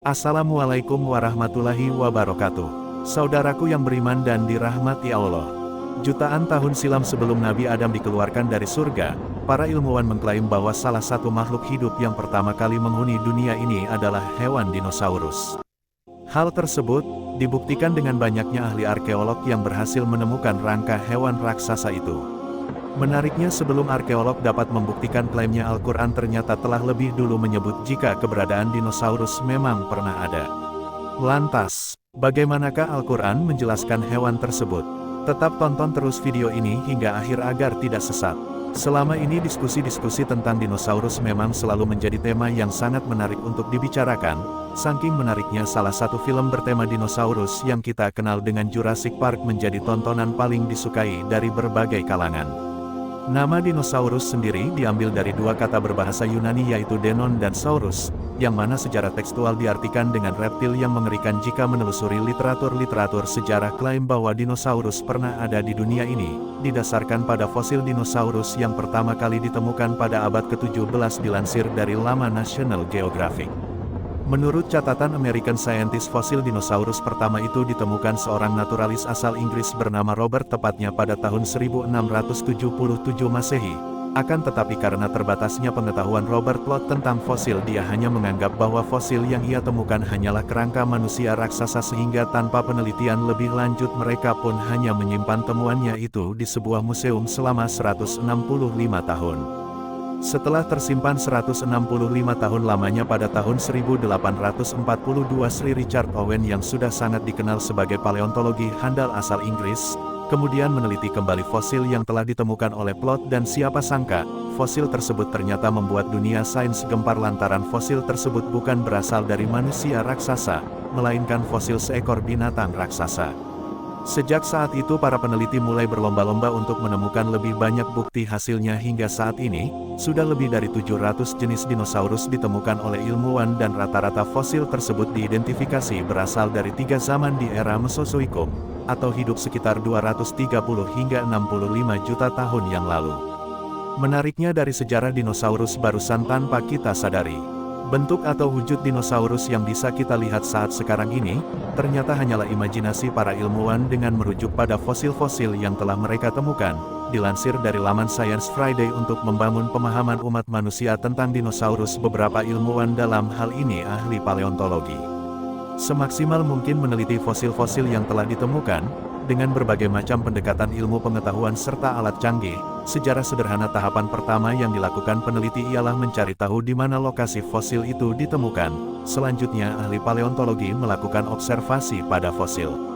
Assalamualaikum warahmatullahi wabarakatuh. Saudaraku yang beriman dan dirahmati Allah. Jutaan tahun silam sebelum Nabi Adam dikeluarkan dari surga, para ilmuwan mengklaim bahwa salah satu makhluk hidup yang pertama kali menghuni dunia ini adalah hewan dinosaurus. Hal tersebut dibuktikan dengan banyaknya ahli arkeolog yang berhasil menemukan rangka hewan raksasa itu. Menariknya, sebelum arkeolog dapat membuktikan klaimnya, Al-Quran ternyata telah lebih dulu menyebut jika keberadaan dinosaurus memang pernah ada. Lantas, bagaimanakah Al-Quran menjelaskan hewan tersebut? Tetap tonton terus video ini hingga akhir agar tidak sesat. Selama ini diskusi-diskusi tentang dinosaurus memang selalu menjadi tema yang sangat menarik untuk dibicarakan. Saking menariknya, salah satu film bertema dinosaurus yang kita kenal dengan Jurassic Park menjadi tontonan paling disukai dari berbagai kalangan. Nama dinosaurus sendiri diambil dari dua kata berbahasa Yunani yaitu denon dan saurus, yang mana secara tekstual diartikan dengan reptil yang mengerikan. Jika menelusuri literatur sejarah, klaim bahwa dinosaurus pernah ada di dunia ini, didasarkan pada fosil dinosaurus yang pertama kali ditemukan pada abad ke-17 dilansir dari laman National Geographic. Menurut catatan American Scientist, fosil dinosaurus pertama itu ditemukan seorang naturalis asal Inggris bernama Robert, tepatnya pada tahun 1677 Masehi. Akan tetapi karena terbatasnya pengetahuan Robert Plot tentang fosil, dia hanya menganggap bahwa fosil yang ia temukan hanyalah kerangka manusia raksasa, sehingga tanpa penelitian lebih lanjut mereka pun hanya menyimpan temuannya itu di sebuah museum selama 165 tahun. Setelah tersimpan 165 tahun lamanya, pada tahun 1842 Sir Richard Owen yang sudah sangat dikenal sebagai paleontologi handal asal Inggris, kemudian meneliti kembali fosil yang telah ditemukan oleh Plot, dan siapa sangka, fosil tersebut ternyata membuat dunia sains gempar lantaran fosil tersebut bukan berasal dari manusia raksasa, melainkan fosil seekor binatang raksasa. Sejak saat itu para peneliti mulai berlomba-lomba untuk menemukan lebih banyak bukti. Hasilnya hingga saat ini, sudah lebih dari 700 jenis dinosaurus ditemukan oleh ilmuwan, dan rata-rata fosil tersebut diidentifikasi berasal dari 3 zaman di era Mesozoikum, atau hidup sekitar 230 hingga 65 juta tahun yang lalu. Menariknya, dari sejarah dinosaurus barusan tanpa kita sadari, bentuk atau wujud dinosaurus yang bisa kita lihat saat sekarang ini, ternyata hanyalah imajinasi para ilmuwan dengan merujuk pada fosil-fosil yang telah mereka temukan, dilansir dari laman Science Friday. Untuk membangun pemahaman umat manusia tentang dinosaurus, beberapa ilmuwan, dalam hal ini ahli paleontologi, semaksimal mungkin meneliti fosil-fosil yang telah ditemukan, dengan berbagai macam pendekatan ilmu pengetahuan serta alat canggih. Sejarah sederhana, tahapan pertama yang dilakukan peneliti ialah mencari tahu di mana lokasi fosil itu ditemukan. Selanjutnya, ahli paleontologi melakukan observasi pada fosil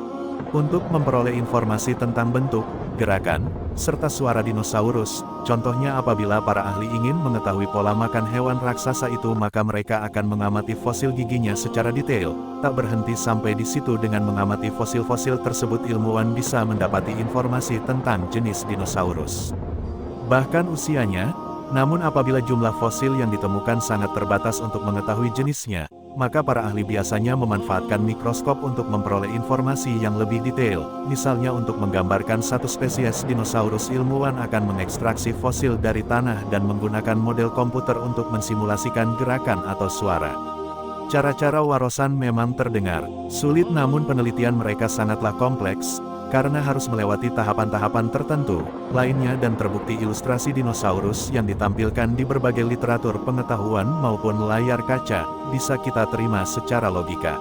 untuk memperoleh informasi tentang bentuk, gerakan, serta suara dinosaurus. Contohnya, apabila para ahli ingin mengetahui pola makan hewan raksasa itu, maka mereka akan mengamati fosil giginya secara detail. Tak berhenti sampai di situ, dengan mengamati fosil-fosil tersebut ilmuwan bisa mendapati informasi tentang jenis dinosaurus, bahkan usianya. Namun apabila jumlah fosil yang ditemukan sangat terbatas untuk mengetahui jenisnya, maka para ahli biasanya memanfaatkan mikroskop untuk memperoleh informasi yang lebih detail. Misalnya, untuk menggambarkan satu spesies dinosaurus, ilmuwan akan mengekstraksi fosil dari tanah dan menggunakan model komputer untuk mensimulasikan gerakan atau suara. Cara-cara warosan memang terdengar sulit, namun penelitian mereka sangatlah kompleks, karena harus melewati tahapan-tahapan tertentu lainnya, dan terbukti ilustrasi dinosaurus yang ditampilkan di berbagai literatur pengetahuan maupun layar kaca bisa kita terima secara logika.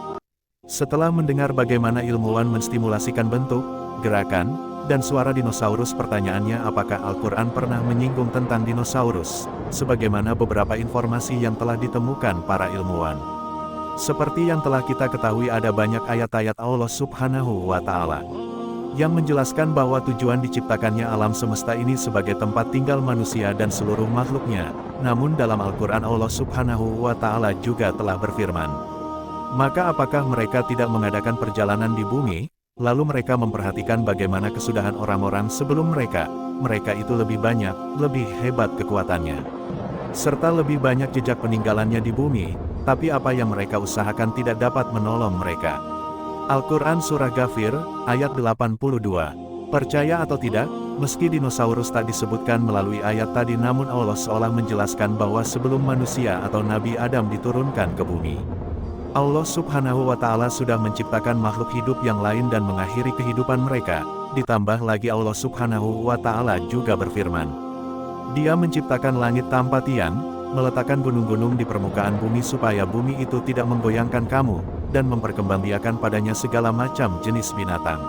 Setelah mendengar bagaimana ilmuwan menstimulasikan bentuk, gerakan, dan suara dinosaurus, pertanyaannya, apakah Al-Quran pernah menyinggung tentang dinosaurus, sebagaimana beberapa informasi yang telah ditemukan para ilmuwan? Seperti yang telah kita ketahui, ada banyak ayat-ayat Allah Subhanahu wa Ta'ala yang menjelaskan bahwa tujuan diciptakannya alam semesta ini sebagai tempat tinggal manusia dan seluruh makhluknya. Namun dalam Al-Quran, Allah Subhanahu wa Ta'ala juga telah berfirman, maka apakah mereka tidak mengadakan perjalanan di bumi, lalu mereka memperhatikan bagaimana kesudahan orang-orang sebelum mereka, mereka itu lebih banyak, lebih hebat kekuatannya, serta lebih banyak jejak peninggalannya di bumi, tapi apa yang mereka usahakan tidak dapat menolong mereka. Al-Quran Surah Ghafir, ayat 82. Percaya atau tidak, meski dinosaurus tak disebutkan melalui ayat tadi, namun Allah seolah menjelaskan bahwa sebelum manusia atau Nabi Adam diturunkan ke bumi, Allah Subhanahu wa Ta'ala sudah menciptakan makhluk hidup yang lain dan mengakhiri kehidupan mereka. Ditambah lagi Allah Subhanahu wa Ta'ala juga berfirman, Dia menciptakan langit tanpa tiang, meletakkan gunung-gunung di permukaan bumi supaya bumi itu tidak menggoyangkan kamu, dan memperkembangbiakan padanya segala macam jenis binatang.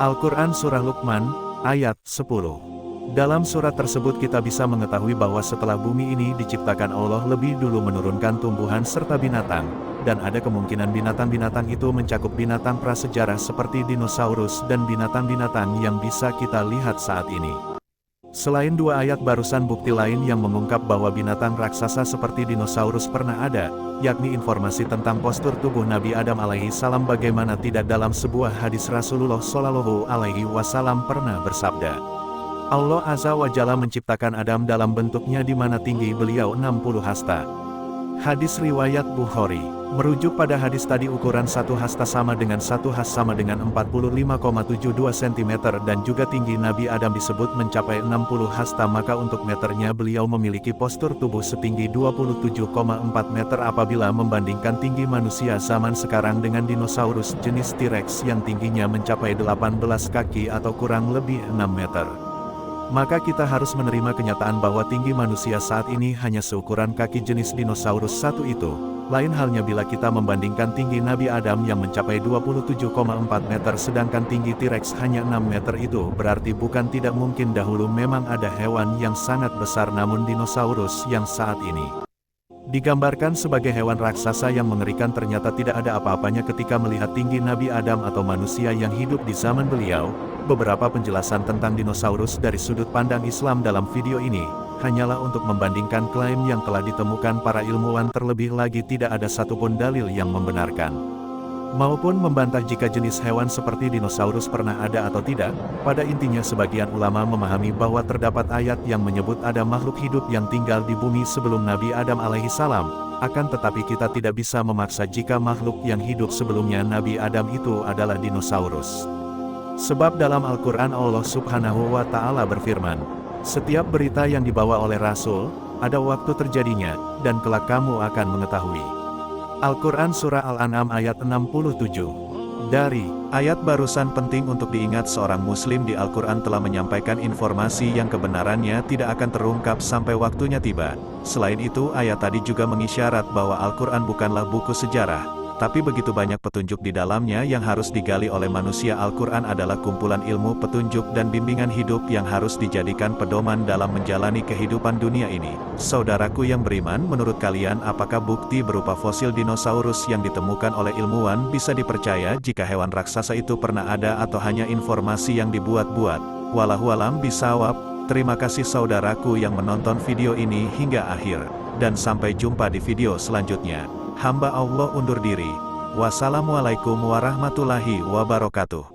Al-Quran Surah Luqman, ayat 10. Dalam surat tersebut kita bisa mengetahui bahwa setelah bumi ini diciptakan Allah lebih dulu menurunkan tumbuhan serta binatang, dan ada kemungkinan binatang-binatang itu mencakup binatang prasejarah seperti dinosaurus dan binatang-binatang yang bisa kita lihat saat ini. Selain dua ayat barusan, bukti lain yang mengungkap bahwa binatang raksasa seperti dinosaurus pernah ada, yakni informasi tentang postur tubuh Nabi Adam alaihi salam, bagaimana tidak dalam sebuah hadis Rasulullah Shallallahu alaihi wasallam pernah bersabda, Allah Azza wa Jalla menciptakan Adam dalam bentuknya di mana tinggi beliau 60 hasta. Hadis riwayat Bukhari. Merujuk pada hadis tadi, ukuran satu hasta sama dengan satu has sama dengan 45,72 cm, dan juga tinggi Nabi Adam disebut mencapai 60 hasta, maka untuk meternya beliau memiliki postur tubuh setinggi 27,4 meter apabila membandingkan tinggi manusia zaman sekarang dengan dinosaurus jenis T-Rex yang tingginya mencapai 18 kaki atau kurang lebih 6 meter. Maka kita harus menerima kenyataan bahwa tinggi manusia saat ini hanya seukuran kaki jenis dinosaurus satu itu. Lain halnya bila kita membandingkan tinggi Nabi Adam yang mencapai 27,4 meter sedangkan tinggi T-Rex hanya 6 meter, itu berarti bukan tidak mungkin dahulu memang ada hewan yang sangat besar, namun dinosaurus yang saat ini digambarkan sebagai hewan raksasa yang mengerikan ternyata tidak ada apa-apanya ketika melihat tinggi Nabi Adam atau manusia yang hidup di zaman beliau. Beberapa penjelasan tentang dinosaurus dari sudut pandang Islam dalam video ini hanyalah untuk membandingkan klaim yang telah ditemukan para ilmuwan, terlebih lagi tidak ada satupun dalil yang membenarkan maupun membantah jika jenis hewan seperti dinosaurus pernah ada atau tidak. Pada intinya sebagian ulama memahami bahwa terdapat ayat yang menyebut ada makhluk hidup yang tinggal di bumi sebelum Nabi Adam alaihi salam, akan tetapi kita tidak bisa memaksa jika makhluk yang hidup sebelumnya Nabi Adam itu adalah dinosaurus. Sebab dalam Al-Quran Allah Subhanahu wa Ta'ala berfirman, setiap berita yang dibawa oleh Rasul, ada waktu terjadinya, dan kelak kamu akan mengetahui. Al-Quran Surah Al-An'am ayat 67. Dari ayat barusan penting untuk diingat, seorang muslim di Al-Quran telah menyampaikan informasi yang kebenarannya tidak akan terungkap sampai waktunya tiba. Selain itu, ayat tadi juga mengisyarat bahwa Al-Quran bukanlah buku sejarah, tapi begitu banyak petunjuk di dalamnya yang harus digali oleh manusia. Al-Quran adalah kumpulan ilmu, petunjuk, dan bimbingan hidup yang harus dijadikan pedoman dalam menjalani kehidupan dunia ini. Saudaraku yang beriman, menurut kalian apakah bukti berupa fosil dinosaurus yang ditemukan oleh ilmuwan bisa dipercaya jika hewan raksasa itu pernah ada atau hanya informasi yang dibuat-buat? Wallahualam bisawab. Terima kasih saudaraku yang menonton video ini hingga akhir, dan sampai jumpa di video selanjutnya. Hamba Allah undur diri. Wassalamualaikum warahmatullahi wabarakatuh.